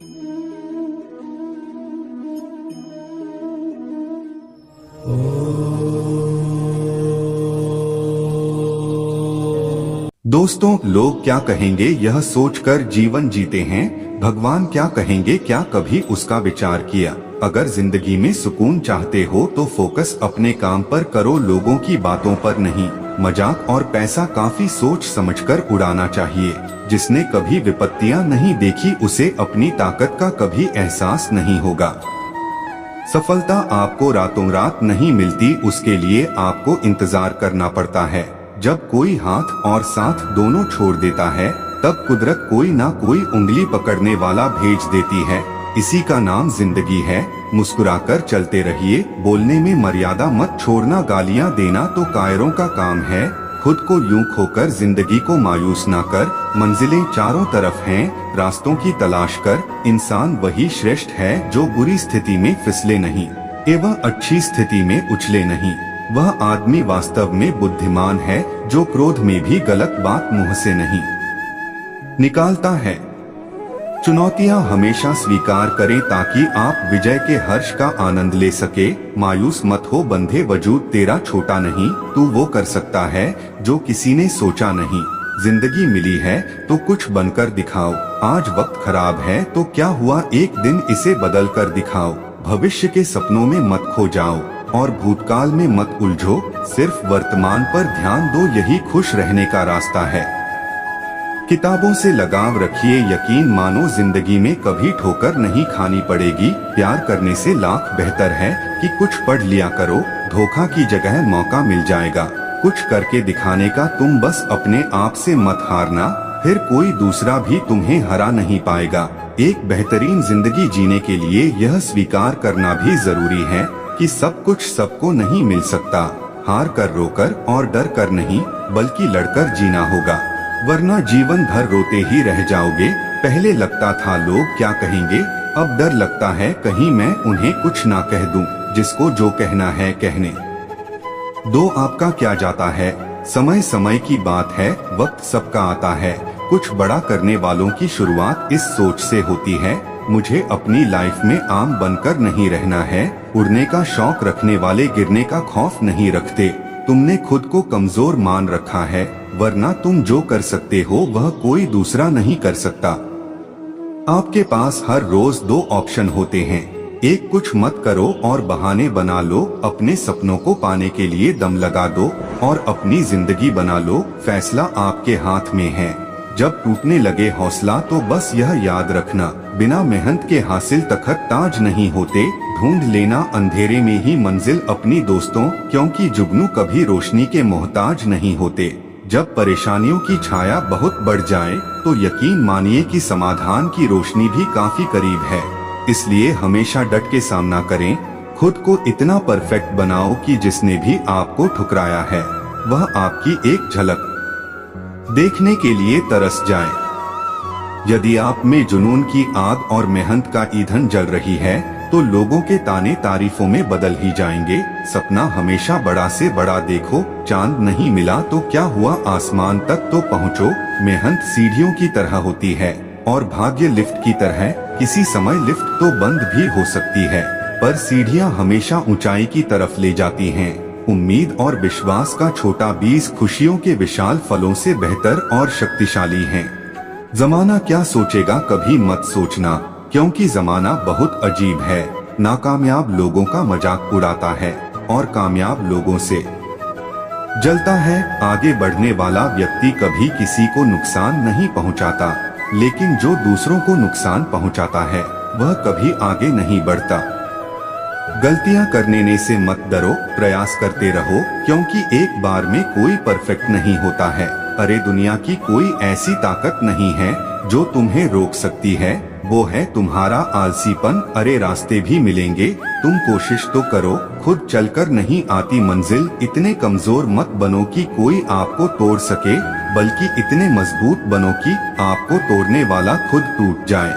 दोस्तों, लोग क्या कहेंगे यह सोचकर जीवन जीते हैं, भगवान क्या कहेंगे क्या कभी उसका विचार किया। अगर जिंदगी में सुकून चाहते हो तो फोकस अपने काम पर करो, लोगों की बातों पर नहीं। मजाक और पैसा काफी सोच समझकर उड़ाना चाहिए। जिसने कभी विपत्तियां नहीं देखी उसे अपनी ताकत का कभी एहसास नहीं होगा। सफलता आपको रातों रात नहीं मिलती, उसके लिए आपको इंतजार करना पड़ता है। जब कोई हाथ और साथ दोनों छोड़ देता है तब कुदरत कोई ना कोई उंगली पकड़ने वाला भेज देती है। इसी का नाम जिंदगी है। मुस्कुराकर चलते रहिए, बोलने में मर्यादा मत छोड़ना। गालियां देना तो कायरों का काम है। खुद को यूं खोकर जिंदगी को मायूस ना कर। मंजिलें चारों तरफ हैं, रास्तों की तलाश कर। इंसान वही श्रेष्ठ है जो बुरी स्थिति में फिसले नहीं एवं अच्छी स्थिति में उछले नहीं। वह आदमी वास्तव में बुद्धिमान है जो क्रोध में भी गलत बात मुंह से नहीं निकालता है। चुनौतियां हमेशा स्वीकार करें ताकि आप विजय के हर्ष का आनंद ले सके। मायूस मत हो बंधे, वजूद तेरा छोटा नहीं। तू वो कर सकता है जो किसी ने सोचा नहीं। जिंदगी मिली है तो कुछ बनकर दिखाओ। आज वक्त खराब है तो क्या हुआ, एक दिन इसे बदल कर दिखाओ। भविष्य के सपनों में मत खो जाओ और भूतकाल में मत उलझो। सिर्फ वर्तमान पर ध्यान दो, यही खुश रहने का रास्ता है। किताबों से लगाव रखिए, यकीन मानो जिंदगी में कभी ठोकर नहीं खानी पड़ेगी। प्यार करने से लाख बेहतर है कि कुछ पढ़ लिया करो। धोखा की जगह मौका मिल जाएगा कुछ करके दिखाने का। तुम बस अपने आप से मत हारना, फिर कोई दूसरा भी तुम्हें हरा नहीं पाएगा। एक बेहतरीन जिंदगी जीने के लिए यह स्वीकार करना भी जरूरी है कि सब कुछ सबको नहीं मिल सकता। हार कर रोकर और डर कर नहीं बल्कि लड़कर जीना होगा, वरना जीवन भर रोते ही रह जाओगे। पहले लगता था लोग क्या कहेंगे, अब डर लगता है कहीं मैं उन्हें कुछ ना कह दूं। जिसको जो कहना है कहने दो, आपका क्या जाता है। समय समय की बात है, वक्त सबका आता है। कुछ बड़ा करने वालों की शुरुआत इस सोच से होती है, मुझे अपनी लाइफ में आम बनकर नहीं रहना है। उड़ने का शौक रखने वाले गिरने का खौफ नहीं रखते। तुमने खुद को कमजोर मान रखा है, वरना तुम जो कर सकते हो वह कोई दूसरा नहीं कर सकता। आपके पास हर रोज दो ऑप्शन होते हैं, एक कुछ मत करो और बहाने बना लो। अपने सपनों को पाने के लिए दम लगा दो और अपनी जिंदगी बना लो। फैसला आपके हाथ में है। जब टूटने लगे हौसला तो बस यह याद रखना, बिना मेहनत के हासिल तखत ताज नहीं होते। ढूंढ लेना अंधेरे में ही मंजिल अपनी दोस्तों, क्योंकि जुगनू कभी रोशनी के मोहताज नहीं होते। जब परेशानियों की छाया बहुत बढ़ जाए तो यकीन मानिए कि समाधान की रोशनी भी काफी करीब है। इसलिए हमेशा डट के सामना करें। खुद को इतना परफेक्ट बनाओ कि जिसने भी आपको ठुकराया है वह आपकी एक झलक देखने के लिए तरस जाए। यदि आप में जुनून की आग और मेहनत का ईंधन जल रही है तो लोगों के ताने तारीफों में बदल ही जाएंगे। सपना हमेशा बड़ा से बड़ा देखो। चांद नहीं मिला तो क्या हुआ, आसमान तक तो पहुँचो। मेहनत सीढ़ियों की तरह होती है और भाग्य लिफ्ट की तरह। किसी समय लिफ्ट तो बंद भी हो सकती है, पर सीढ़ियां हमेशा ऊंचाई की तरफ ले जाती हैं। उम्मीद और विश्वास का छोटा बीज खुशियों के विशाल फलों से बेहतर और शक्तिशाली है। जमाना क्या सोचेगा कभी मत सोचना, क्योंकि जमाना बहुत अजीब है। नाकामयाब लोगों का मजाक उड़ाता है और कामयाब लोगों से जलता है। आगे बढ़ने वाला व्यक्ति कभी किसी को नुकसान नहीं पहुंचाता, लेकिन जो दूसरों को नुकसान पहुंचाता है वह कभी आगे नहीं बढ़ता। गलतियां करने से मत डरो, प्रयास करते रहो, क्योंकि एक बार में कोई परफेक्ट नहीं होता है। अरे दुनिया की कोई ऐसी ताकत नहीं है जो तुम्हें रोक सकती है, वो है तुम्हारा आलसीपन। अरे रास्ते भी मिलेंगे, तुम कोशिश तो करो। खुद चलकर नहीं आती मंजिल, इतने कमजोर मत बनो कि कोई आपको तोड़ सके, बल्कि इतने मजबूत बनो कि आपको तोड़ने वाला खुद टूट जाए।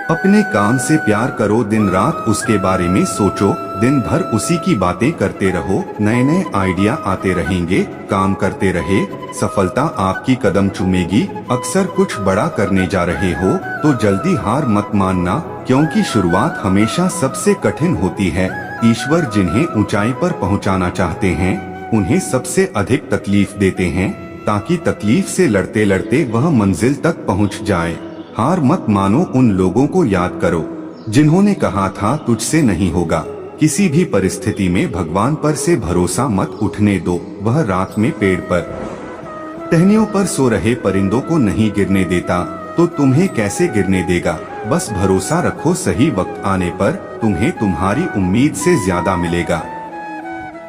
अपने काम से प्यार करो, दिन रात उसके बारे में सोचो, दिन भर उसी की बातें करते रहो, नए नए आइडिया आते रहेंगे, काम करते रहे, सफलता आपकी कदम चूमेगी। अक्सर कुछ बड़ा करने जा रहे हो तो जल्दी हार मत मानना, क्योंकि शुरुआत हमेशा सबसे कठिन होती है। ईश्वर जिन्हें ऊंचाई पर पहुंचाना चाहते हैं उन्हें सबसे अधिक तकलीफ देते हैं, ताकि तकलीफ से लड़ते लड़ते वह मंजिल तक पहुंच जाए। हार मत मानो, उन लोगों को याद करो जिन्होंने कहा था तुझसे नहीं होगा। किसी भी परिस्थिति में भगवान पर से भरोसा मत उठने दो, वह रात में पेड़ पर टहनियों पर सो रहे परिंदों को नहीं गिरने देता तो तुम्हें कैसे गिरने देगा। बस भरोसा रखो, सही वक्त आने पर तुम्हें तुम्हारी उम्मीद से ज्यादा मिलेगा।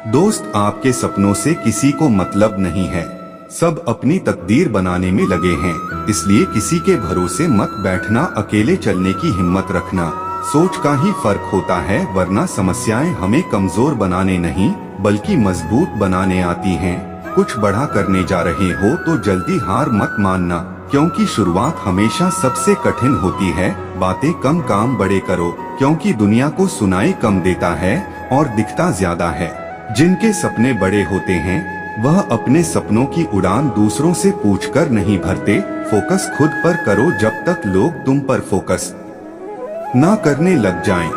दोस्त, आपके सपनों से किसी को मतलब नहीं है, सब अपनी तकदीर बनाने में लगे हैं, इसलिए किसी के भरोसे मत बैठना, अकेले चलने की हिम्मत रखना। सोच का ही फर्क होता है, वरना समस्याएं हमें कमजोर बनाने नहीं बल्कि मजबूत बनाने आती हैं। कुछ बड़ा करने जा रहे हो तो जल्दी हार मत मानना, क्योंकि शुरुआत हमेशा सबसे कठिन होती है। बातें कम, काम बड़े करो, क्योंकि दुनिया को सुनाई कम देता है और दिखता ज्यादा है। जिनके सपने बड़े होते हैं वह अपने सपनों की उड़ान दूसरों से पूछकर नहीं भरते। फोकस खुद पर करो जब तक लोग तुम पर फोकस ना करने लग जाएं।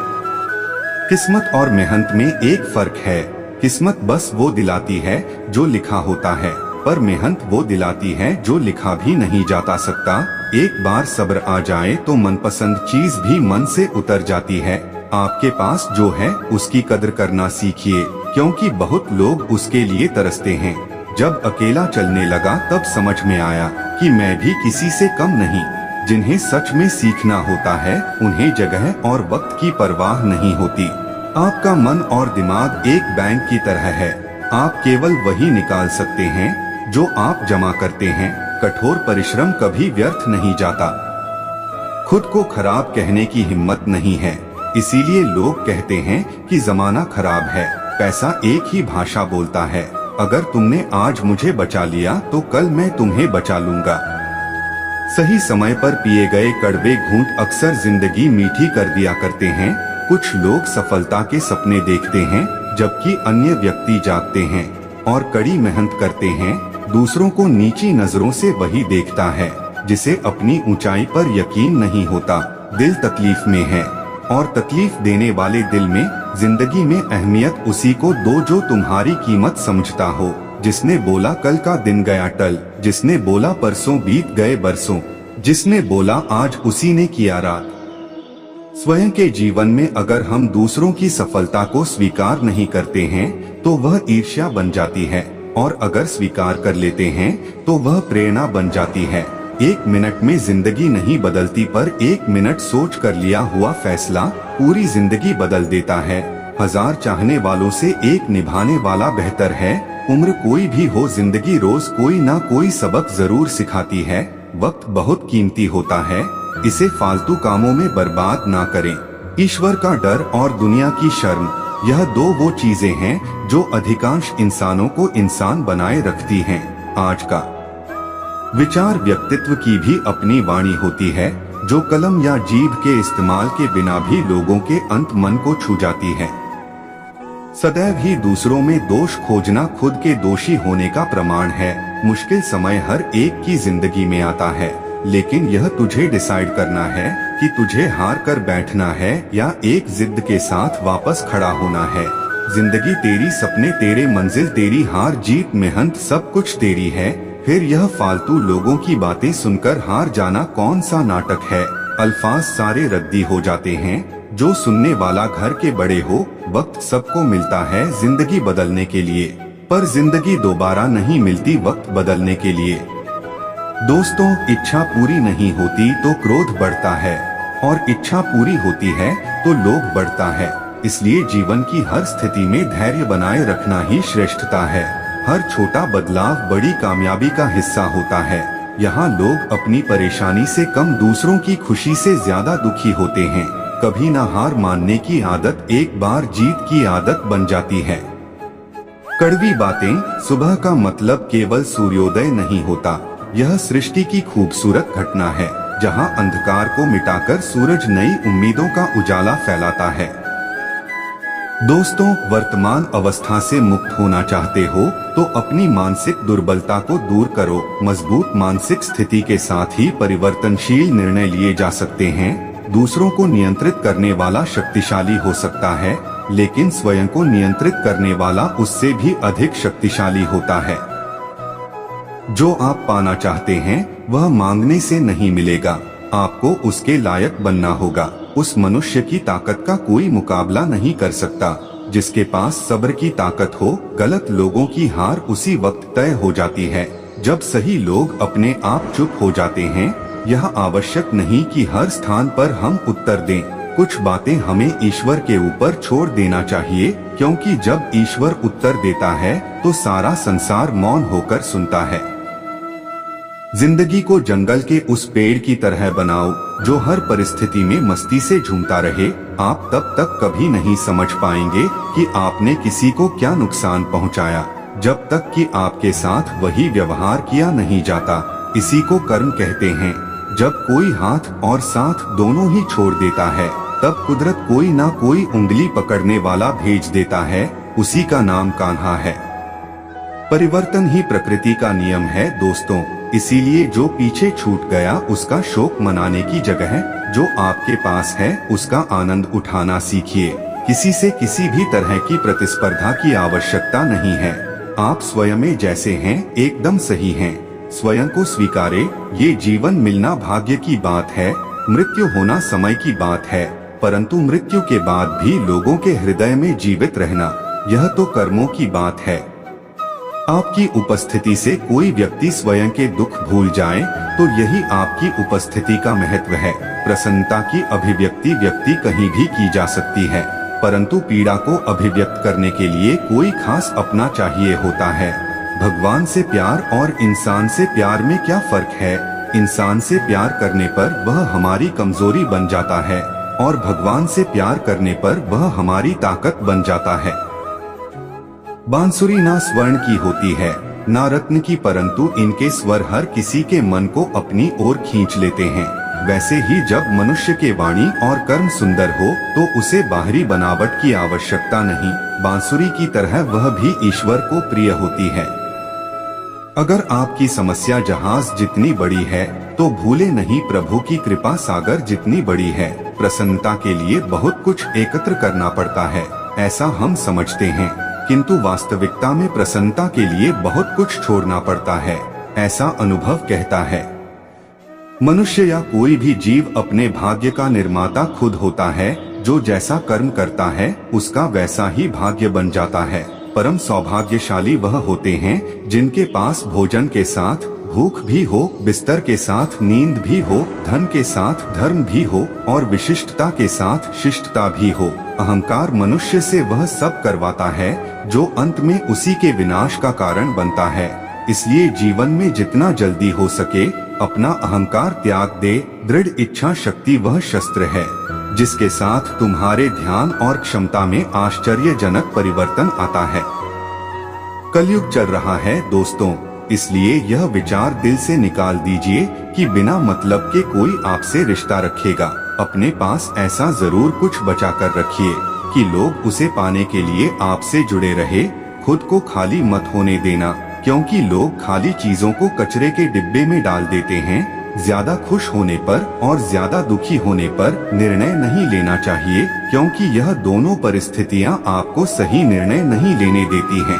किस्मत और मेहनत में एक फर्क है, किस्मत बस वो दिलाती है जो लिखा होता है, पर मेहनत वो दिलाती है जो लिखा भी नहीं जाता सकता। एक बार सब्र आ जाए तो मनपसंद चीज भी मन से उतर जाती है। आपके पास जो है उसकी कदर करना सीखिए, क्योंकि बहुत लोग उसके लिए तरसते हैं। जब अकेला चलने लगा तब समझ में आया कि मैं भी किसी से कम नहीं। जिन्हें सच में सीखना होता है उन्हें जगह और वक्त की परवाह नहीं होती। आपका मन और दिमाग एक बैंक की तरह है, आप केवल वही निकाल सकते हैं जो आप जमा करते हैं। कठोर परिश्रम कभी व्यर्थ नहीं जाता। खुद को खराब कहने की हिम्मत नहीं है, इसीलिए लोग कहते हैं कि जमाना खराब है। पैसा एक ही भाषा बोलता है, अगर तुमने आज मुझे बचा लिया तो कल मैं तुम्हें बचा लूंगा। सही समय पर पिए गए कड़वे घूंट अक्सर जिंदगी मीठी कर दिया करते हैं। कुछ लोग सफलता के सपने देखते हैं जबकि अन्य व्यक्ति जागते हैं और कड़ी मेहनत करते हैं। दूसरों को नीची नजरों से वही देखता है जिसे अपनी ऊंचाई पर यकीन नहीं होता। दिल तकलीफ में है और तकलीफ देने वाले दिल में। जिंदगी में अहमियत उसी को दो जो तुम्हारी कीमत समझता हो। जिसने बोला कल का दिन गया टल, जिसने बोला परसों बीत गए बरसों, जिसने बोला आज उसी ने किया रात। स्वयं के जीवन में अगर हम दूसरों की सफलता को स्वीकार नहीं करते हैं तो वह ईर्ष्या बन जाती है, और अगर स्वीकार कर लेते हैं तो वह प्रेरणा बन जाती है। एक मिनट में जिंदगी नहीं बदलती, पर एक मिनट सोच कर लिया हुआ फैसला पूरी जिंदगी बदल देता है। 1000 चाहने वालों से एक निभाने वाला बेहतर है। उम्र कोई भी हो, जिंदगी रोज कोई ना कोई सबक जरूर सिखाती है। वक्त बहुत कीमती होता है, इसे फालतू कामों में बर्बाद ना करें। ईश्वर का डर और दुनिया की शर्म, यह दो वो चीजें हैं जो अधिकांश इंसानों को इंसान बनाए रखती हैं। आज का विचार व्यक्तित्व की भी अपनी वाणी होती है, जो कलम या जीभ के इस्तेमाल के बिना भी लोगों के अंत मन को छू जाती है। सदैव ही दूसरों में दोष खोजना खुद के दोषी होने का प्रमाण है। मुश्किल समय हर एक की जिंदगी में आता है, लेकिन यह तुझे डिसाइड करना है कि तुझे हार कर बैठना है या एक जिद के साथ वापस खड़ा होना है। जिंदगी तेरी, सपने तेरे, मंजिल तेरी, हार जीत मेहनत सब कुछ तेरी है। फिर यह फालतू लोगों की बातें सुनकर हार जाना कौन सा नाटक है। अल्फाज सारे रद्दी हो जाते हैं जो सुनने वाला घर के बड़े हो। वक्त सबको मिलता है जिंदगी बदलने के लिए, पर जिंदगी दोबारा नहीं मिलती वक्त बदलने के लिए। दोस्तों, इच्छा पूरी नहीं होती तो क्रोध बढ़ता है, और इच्छा पूरी होती है तो लोभ बढ़ता है। इसलिए जीवन की हर स्थिति में धैर्य बनाए रखना ही श्रेष्ठता है। हर छोटा बदलाव बड़ी कामयाबी का हिस्सा होता है। यहाँ लोग अपनी परेशानी से कम दूसरों की खुशी से ज्यादा दुखी होते हैं। कभी ना हार मानने की आदत एक बार जीत की आदत बन जाती है। कड़वी बातें, सुबह का मतलब केवल सूर्योदय नहीं होता, यह सृष्टि की खूबसूरत घटना है। जहां अंधकार को मिटाकर सूरज नई उम्मीदों का उजाला फैलाता है। दोस्तों, वर्तमान अवस्था से मुक्त होना चाहते हो तो अपनी मानसिक दुर्बलता को दूर करो। मजबूत मानसिक स्थिति के साथ ही परिवर्तनशील निर्णय लिए जा सकते हैं। दूसरों को नियंत्रित करने वाला शक्तिशाली हो सकता है, लेकिन स्वयं को नियंत्रित करने वाला उससे भी अधिक शक्तिशाली होता है। जो आप पाना चाहते हैं वह मांगने से नहीं मिलेगा, आपको उसके लायक बनना होगा। उस मनुष्य की ताकत का कोई मुकाबला नहीं कर सकता जिसके पास सब्र की ताकत हो। गलत लोगों की हार उसी वक्त तय हो जाती है जब सही लोग अपने आप चुप हो जाते हैं। यह आवश्यक नहीं कि हर स्थान पर हम उत्तर दें। कुछ बातें हमें ईश्वर के ऊपर छोड़ देना चाहिए, क्योंकि जब ईश्वर उत्तर देता है तो सारा संसार मौन होकर सुनता है। जिंदगी को जंगल के उस पेड़ की तरह बनाओ जो हर परिस्थिति में मस्ती से झूमता रहे। आप तब तक कभी नहीं समझ पाएंगे कि आपने किसी को क्या नुकसान पहुंचाया, जब तक कि आपके साथ वही व्यवहार किया नहीं जाता। इसी को कर्म कहते हैं। जब कोई हाथ और साथ दोनों ही छोड़ देता है, तब कुदरत कोई ना कोई उंगली पकड़ने वाला भेज देता है। उसी का नाम कान्हा है। परिवर्तन ही प्रकृति का नियम है दोस्तों। इसीलिए जो पीछे छूट गया उसका शोक मनाने की जगह जो आपके पास है उसका आनंद उठाना सीखिए। किसी से किसी भी तरह की प्रतिस्पर्धा की आवश्यकता नहीं है। आप स्वयं में जैसे हैं एकदम सही हैं। स्वयं को स्वीकारे। ये जीवन मिलना भाग्य की बात है, मृत्यु होना समय की बात है, परंतु मृत्यु के बाद भी लोगों के हृदय में जीवित रहना यह तो कर्मों की बात है। आपकी उपस्थिति से कोई व्यक्ति स्वयं के दुख भूल जाए तो यही आपकी उपस्थिति का महत्व है। प्रसन्नता की अभिव्यक्ति व्यक्ति कहीं भी की जा सकती है, परंतु पीड़ा को अभिव्यक्त करने के लिए कोई खास अपना चाहिए होता है। भगवान से प्यार और इंसान से प्यार में क्या फर्क है? इंसान से प्यार करने पर वह हमारी कमजोरी बन जाता है और भगवान से प्यार करने पर वह हमारी ताकत बन जाता है। बांसुरी ना स्वर्ण की होती है ना रत्न की, परंतु इनके स्वर हर किसी के मन को अपनी ओर खींच लेते हैं। वैसे ही जब मनुष्य के वाणी और कर्म सुंदर हो तो उसे बाहरी बनावट की आवश्यकता नहीं। बांसुरी की तरह वह भी ईश्वर को प्रिय होती है। अगर आपकी समस्या जहाज जितनी बड़ी है तो भूले नहीं प्रभु की कृपा सागर जितनी बड़ी है। प्रसन्नता के लिए बहुत कुछ एकत्र करना पड़ता है, ऐसा हम समझते हैं, किंतु वास्तविकता में प्रसन्नता के लिए बहुत कुछ छोड़ना पड़ता है, ऐसा अनुभव कहता है। मनुष्य या कोई भी जीव अपने भाग्य का निर्माता खुद होता है। जो जैसा कर्म करता है उसका वैसा ही भाग्य बन जाता है। परम सौभाग्यशाली वह होते हैं जिनके पास भोजन के साथ भूख भी हो, बिस्तर के साथ नींद भी हो, धन के साथ धर्म भी हो और विशिष्टता के साथ शिष्टता भी हो। अहंकार मनुष्य से वह सब करवाता है जो अंत में उसी के विनाश का कारण बनता है। इसलिए जीवन में जितना जल्दी हो सके अपना अहंकार त्याग दे। दृढ़ इच्छा शक्ति वह शस्त्र है जिसके साथ तुम्हारे ध्यान और क्षमता में आश्चर्यजनक परिवर्तन आता है। कलयुग चल रहा है दोस्तों, इसलिए यह विचार दिल से निकाल दीजिए कि बिना मतलब के कोई आपसे रिश्ता रखेगा। अपने पास ऐसा जरूर कुछ बचा कर रखिए कि लोग उसे पाने के लिए आपसे जुड़े रहे। खुद को खाली मत होने देना, क्योंकि लोग खाली चीजों को कचरे के डिब्बे में डाल देते हैं। ज्यादा खुश होने पर और ज्यादा दुखी होने पर निर्णय नहीं लेना चाहिए, क्योंकि यह दोनों परिस्थितियां आपको सही निर्णय नहीं लेने देती हैं।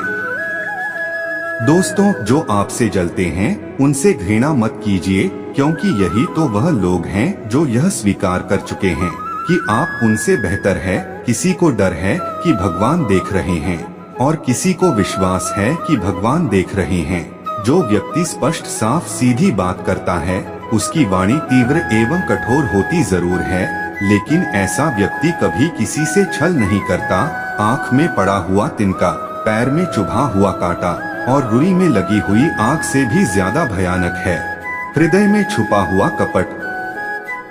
दोस्तों, जो आपसे जलते हैं उनसे घृणा मत कीजिए, क्योंकि यही तो वह लोग हैं जो यह स्वीकार कर चुके हैं कि आप उनसे बेहतर है। किसी को डर है कि भगवान देख रहे हैं और किसी को विश्वास है कि भगवान देख रहे हैं। जो व्यक्ति स्पष्ट साफ सीधी बात करता है उसकी वाणी तीव्र एवं कठोर होती जरूर है, लेकिन ऐसा व्यक्ति कभी किसी से छल नहीं करता। आँख में पड़ा हुआ तिनका, पैर में चुभा हुआ कांटा और रुई में लगी हुई आग से भी ज्यादा भयानक है हृदय में छुपा हुआ कपट।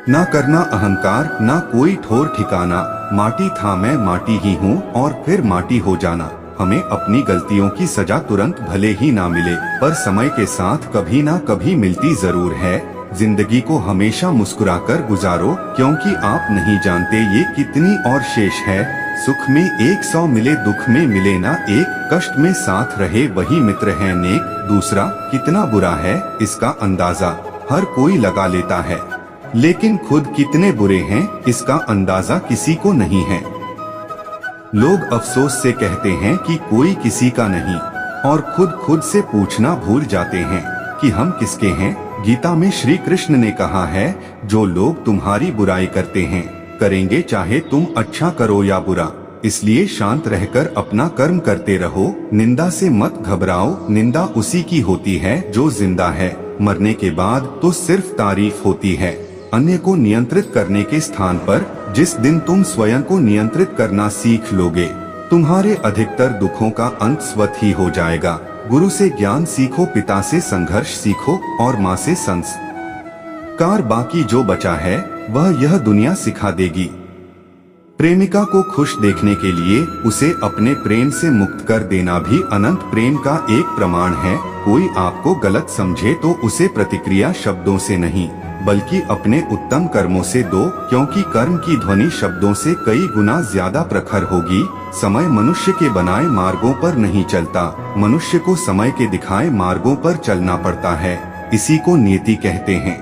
ना करना अहंकार, ना कोई ठोर ठिकाना। माटी था मैं माटी ही हूँ और फिर माटी हो जाना। हमें अपनी गलतियों की सजा तुरंत भले ही ना मिले, पर समय के साथ कभी ना कभी मिलती जरूर है। जिंदगी को हमेशा मुस्कुराकर गुजारो, क्योंकि आप नहीं जानते ये कितनी और शेष है। सुख में 100 मिले, दुख में मिले ना एक, कष्ट में साथ रहे वही मित्र है नेक। दूसरा कितना बुरा है इसका अंदाजा हर कोई लगा लेता है, लेकिन खुद कितने बुरे हैं इसका अंदाजा किसी को नहीं है। लोग अफसोस से कहते हैं कि कोई किसी का नहीं, और खुद से पूछना भूल जाते हैं कि हम किसके हैं। गीता में श्री कृष्ण ने कहा है, जो लोग तुम्हारी बुराई करते हैं करेंगे चाहे तुम अच्छा करो या बुरा, इसलिए शांत रहकर अपना कर्म करते रहो। निंदा से मत घबराओ, निंदा उसी की होती है जो जिंदा है, मरने के बाद तो सिर्फ तारीफ होती है। अन्य को नियंत्रित करने के स्थान पर जिस दिन तुम स्वयं को नियंत्रित करना सीख लोगे, तुम्हारे अधिकतर दुखों का अंत स्वतः ही हो जाएगा। गुरु से ज्ञान सीखो, पिता से संघर्ष सीखो और माँ से संस्कार। बाकी जो बचा है वह यह दुनिया सिखा देगी। प्रेमिका को खुश देखने के लिए उसे अपने प्रेम से मुक्त कर देना भी अनंत प्रेम का एक प्रमाण है। कोई आपको गलत समझे तो उसे प्रतिक्रिया शब्दों से नहीं बल्कि अपने उत्तम कर्मों से दो, क्योंकि कर्म की ध्वनि शब्दों से कई गुना ज्यादा प्रखर होगी। समय मनुष्य के बनाए मार्गों पर नहीं चलता, मनुष्य को समय के दिखाए मार्गों पर चलना पड़ता है। इसी को नियति कहते हैं।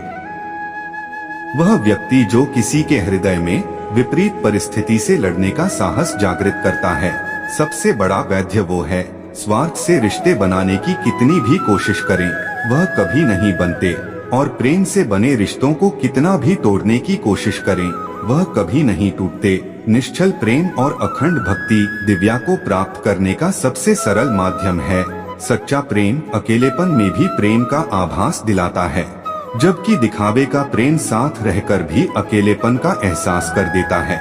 वह व्यक्ति जो किसी के हृदय में विपरीत परिस्थिति से लड़ने का साहस जागृत करता है, सबसे बड़ा वैद्य वो है। स्वार्थ से रिश्ते बनाने की कितनी भी कोशिश करें वह कभी नहीं बनते, और प्रेम से बने रिश्तों को कितना भी तोड़ने की कोशिश करें वह कभी नहीं टूटते। निश्चल प्रेम और अखंड भक्ति दिव्या को प्राप्त करने का सबसे सरल माध्यम है। सच्चा प्रेम अकेलेपन में भी प्रेम का आभास दिलाता है, जबकि दिखावे का प्रेम साथ रहकर भी अकेलेपन का एहसास कर देता है।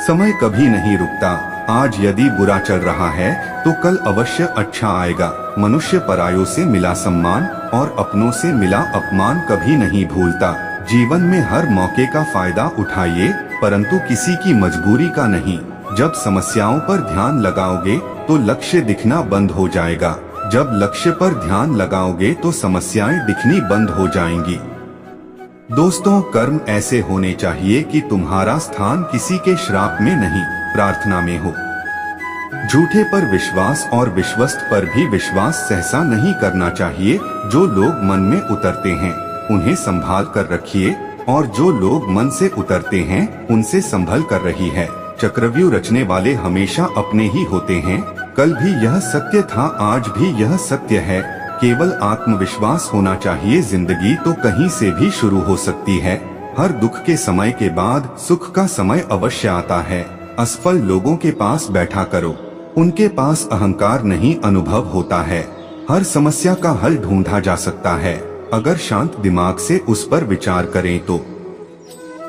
समय कभी नहीं रुकता, आज यदि बुरा चल रहा है तो कल अवश्य अच्छा आएगा। मनुष्य परायों से मिला सम्मान और अपनों से मिला अपमान कभी नहीं भूलता। जीवन में हर मौके का फायदा उठाइए, परंतु किसी की मजबूरी का नहीं। जब समस्याओं पर ध्यान लगाओगे तो लक्ष्य दिखना बंद हो जाएगा, जब लक्ष्य पर ध्यान लगाओगे तो समस्याएं दिखनी बंद हो जाएंगी। दोस्तों, कर्म ऐसे होने चाहिए कि तुम्हारा स्थान किसी के श्राप में नहीं, प्रार्थना में हो। झूठे पर विश्वास और विश्वस्त पर भी विश्वास सहसा नहीं करना चाहिए। जो लोग मन में उतरते हैं उन्हें संभाल कर रखिए, और जो लोग मन से उतरते हैं उनसे संभल कर रही है। चक्रव्यूह रचने वाले हमेशा अपने ही होते हैं। कल भी यह सत्य था, आज भी यह सत्य है। केवल आत्मविश्वास होना चाहिए। जिंदगी तो कहीं से भी शुरू हो सकती है। हर दुख के समय के बाद सुख का समय अवश्य आता है। असफल लोगों के पास बैठा करो, उनके पास अहंकार नहीं अनुभव होता है। हर समस्या का हल ढूंढा जा सकता है अगर शांत दिमाग से उस पर विचार करें तो।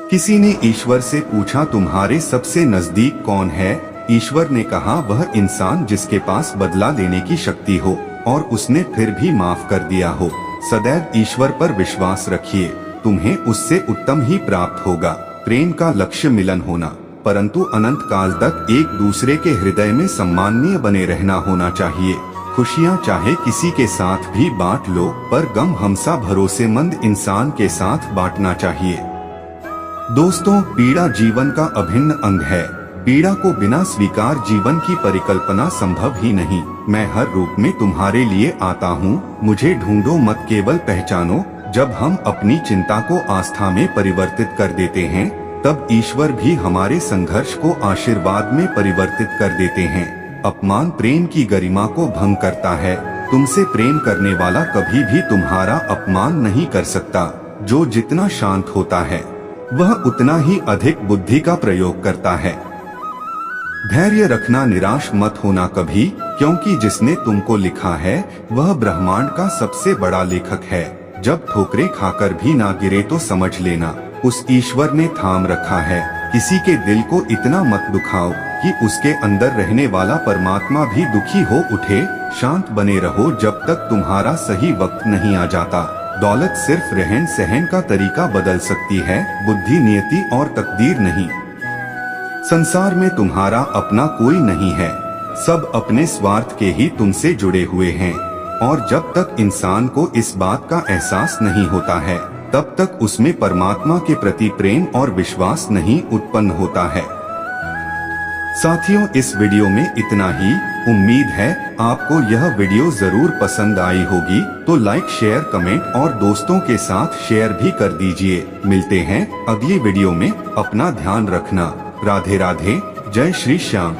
किसी ने ईश्वर से पूछा, तुम्हारे सबसे नजदीक कौन है? ईश्वर ने कहा, वह इंसान जिसके पास बदला लेने की शक्ति हो और उसने फिर भी माफ कर दिया हो। सदैव ईश्वर पर विश्वास रखिए, तुम्हें उससे उत्तम ही प्राप्त होगा। प्रेम का लक्ष्य मिलन होना, परंतु अनंत काल तक एक दूसरे के हृदय में सम्माननीय बने रहना होना चाहिए। खुशियाँ चाहे किसी के साथ भी बांट लो, पर गम हमसा भरोसेमंद इंसान के साथ बांटना चाहिए। दोस्तों, पीड़ा जीवन का अभिन्न अंग है। पीड़ा को बिना स्वीकार जीवन की परिकल्पना संभव ही नहीं। मैं हर रूप में तुम्हारे लिए आता हूँ, मुझे ढूंढो मत केवल पहचानो। जब हम अपनी चिंता को आस्था में परिवर्तित कर देते हैं, तब ईश्वर भी हमारे संघर्ष को आशीर्वाद में परिवर्तित कर देते हैं। अपमान प्रेम की गरिमा को भंग करता है। तुमसे प्रेम करने वाला कभी भी तुम्हारा अपमान नहीं कर सकता। जो जितना शांत होता है वह उतना ही अधिक बुद्धि का प्रयोग करता है। धैर्य रखना, निराश मत होना कभी, क्योंकि जिसने तुमको लिखा है वह ब्रह्मांड का सबसे बड़ा लेखक है। जब ठोकरें खाकर भी ना गिरे तो समझ लेना उस ईश्वर ने थाम रखा है। किसी के दिल को इतना मत दुखाओ कि उसके अंदर रहने वाला परमात्मा भी दुखी हो उठे। शांत बने रहो जब तक तुम्हारा सही वक्त नहीं आ जाता। दौलत सिर्फ रहन सहन का तरीका बदल सकती है, बुद्धि, नियति और तकदीर नहीं। संसार में तुम्हारा अपना कोई नहीं है, सब अपने स्वार्थ के ही तुमसे जुड़े हुए हैं। और जब तक इंसान को इस बात का एहसास नहीं होता है तब तक उसमें परमात्मा के प्रति प्रेम और विश्वास नहीं उत्पन्न होता है। साथियों, इस वीडियो में इतना ही। उम्मीद है आपको यह वीडियो जरूर पसंद आई होगी, तो लाइक, शेयर, कमेंट और दोस्तों के साथ शेयर भी कर दीजिए। मिलते हैं अगली वीडियो में। अपना ध्यान रखना। राधे राधे। जय श्री श्याम।